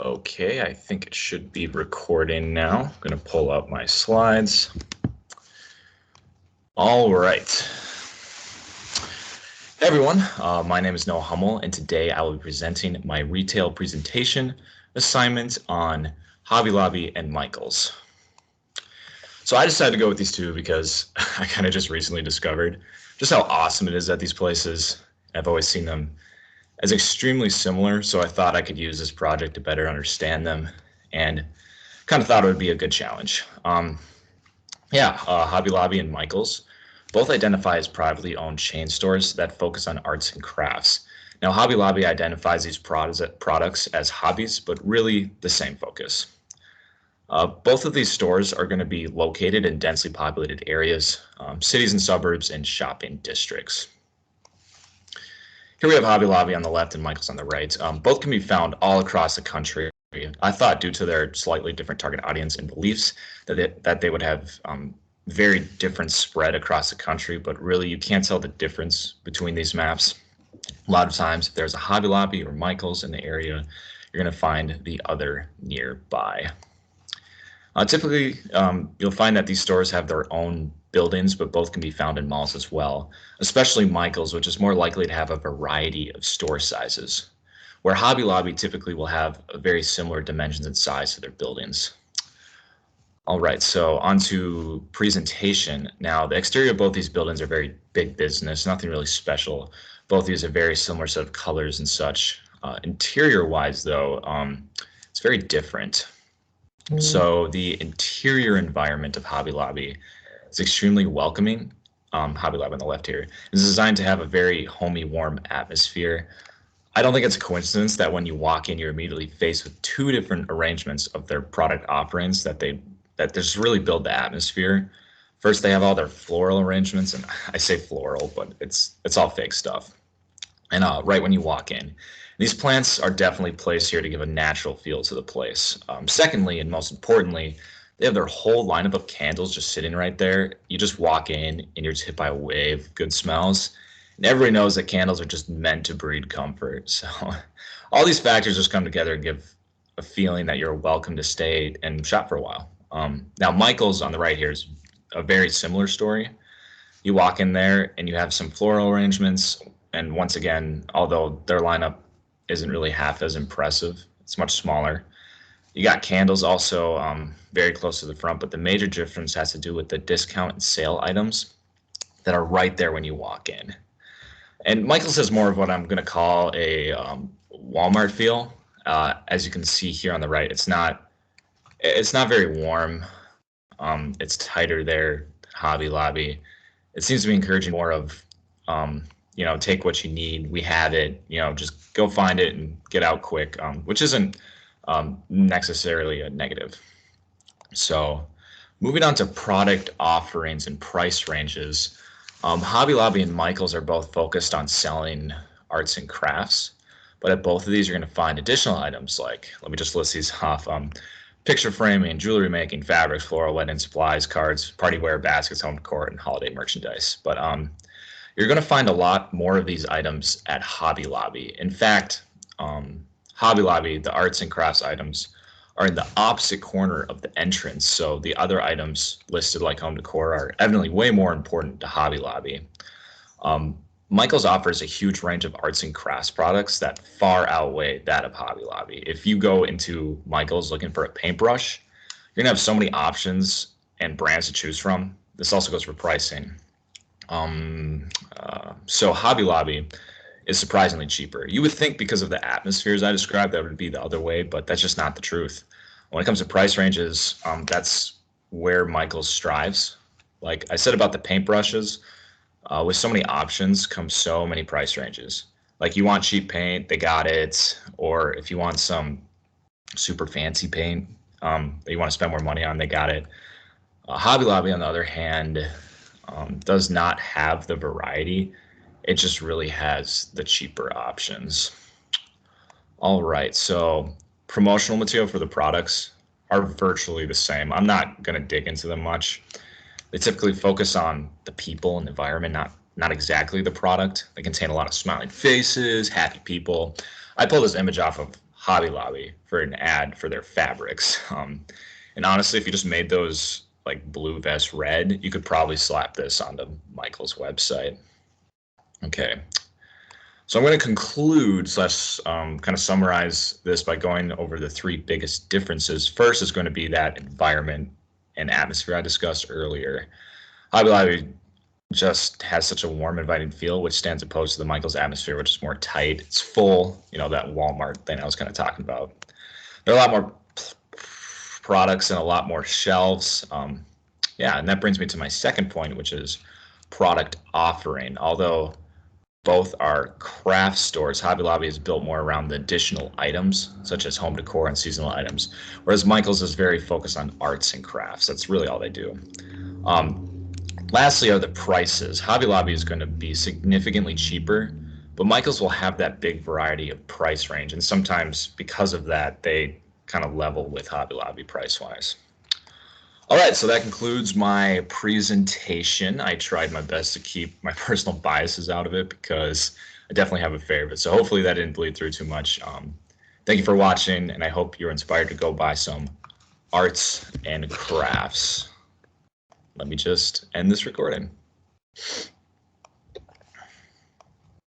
Okay, I think it should be recording now. I'm going to pull up my slides. All right. Hey everyone, my name is Noah Hummel, and today I will be presenting my retail presentation assignment on Hobby Lobby and Michaels. So I decided to go with these two because I kind of just recently discovered just how awesome it is at these places. I've always seen them as extremely similar, so I thought I could use this project to better understand them, and kind of thought it would be a good challenge. Hobby Lobby and Michaels both identify as privately owned chain stores that focus on arts and crafts. Now, Hobby Lobby identifies these products as hobbies, but really the same focus. Both of these stores are going to be located in densely populated areas, cities and suburbs, and shopping districts. Here we have Hobby Lobby on the left and Michaels on the right. Both can be found all across the country. I thought due to their slightly different target audience and beliefs that they would have very different spread across the country, but really you can't tell the difference between these maps. A lot of times if there's a Hobby Lobby or Michaels in the area, you're going to find the other nearby. Typically, you'll find that these stores have their own buildings, but both can be found in malls as well, especially Michaels, which is more likely to have a variety of store sizes, where Hobby Lobby typically will have very similar dimensions and size to their buildings. All right, so on to presentation. Now, the exterior of both these buildings are very big business, nothing really special. Both these have very similar set of colors and such. Interior-wise, though, it's very different. So the interior environment of Hobby Lobby is extremely welcoming. Hobby Lobby on the left here is designed to have a very homey, warm atmosphere. I don't think it's a coincidence that when you walk in, you're immediately faced with two different arrangements of their product offerings that just really build the atmosphere. First, they have all their floral arrangements, and I say floral, but it's all fake stuff. And right when you walk in, these plants are definitely placed here to give a natural feel to the place. Secondly, and most importantly, they have their whole lineup of candles just sitting right there. You just walk in and you're just hit by a wave of good smells. And everybody knows that candles are just meant to breed comfort. So all these factors just come together and give a feeling that you're welcome to stay and shop for a while. Now, Michaels on the right here is a very similar story. You walk in there and you have some floral arrangements. And once again, although their lineup isn't really half as impressive, it's much smaller. You got candles also very close to the front, but the major difference has to do with the discount and sale items that are right there when you walk in. And Michaels has more of what I'm going to call a Walmart feel. As you can see here on the right, it's not very warm. It's tighter there than Hobby Lobby. It seems to be encouraging more of take what you need. We have it. Just go find it and get out quick, which isn't necessarily a negative. So moving on to product offerings and price ranges, Hobby Lobby and Michaels are both focused on selling arts and crafts, but at both of these you're going to find additional items like, let me just list these off, picture framing, jewelry making, fabrics, floral, wedding supplies, cards, party wear, baskets, home decor, and holiday merchandise. But you're going to find a lot more of these items at Hobby Lobby. In fact, Hobby Lobby, the arts and crafts items, are in the opposite corner of the entrance. So the other items listed like home decor are evidently way more important to Hobby Lobby. Michaels offers a huge range of arts and crafts products that far outweigh that of Hobby Lobby. If you go into Michaels looking for a paintbrush, you're going to have so many options and brands to choose from. This also goes for pricing. So Hobby Lobby is surprisingly cheaper. You would think because of the atmospheres I described that would be the other way, but that's just not the truth. When it comes to price ranges, that's where Michaels strives. Like I said about the paintbrushes, with so many options comes so many price ranges. Like you want cheap paint, they got it. Or if you want some super fancy paint that you want to spend more money on, they got it. Hobby Lobby, on the other hand, does not have the variety. It just really has the cheaper options. All right, so promotional material for the products are virtually the same. I'm not going to dig into them much. They typically focus on the people and the environment, not exactly the product. They contain a lot of smiling faces, happy people. I pulled this image off of Hobby Lobby for an ad for their fabrics. And honestly, if you just made those like blue vest red, you could probably slap this onto Michael's website. Okay, so I'm going to conclude slash kind of summarize this by going over the three biggest differences. First is going to be that environment and atmosphere I discussed earlier. Hobby Lobby just has such a warm, inviting feel, which stands opposed to the Michaels atmosphere, which is more tight. It's full, you know, that Walmart thing I was kind of talking about. There are a lot more products and a lot more shelves. Yeah, and that brings me to my second point, which is product offering. Although both are craft stores, Hobby Lobby is built more around the additional items, such as home decor and seasonal items, whereas Michaels is very focused on arts and crafts. That's really all they do. Lastly are the prices. Hobby Lobby is going to be significantly cheaper, but Michaels will have that big variety of price range, and sometimes because of that, they kind of level with Hobby Lobby price-wise. All right, so that concludes my presentation. I tried my best to keep my personal biases out of it because I definitely have a favorite. So hopefully that didn't bleed through too much. Thank you for watching, and I hope you're inspired to go buy some arts and crafts. Let me just end this recording.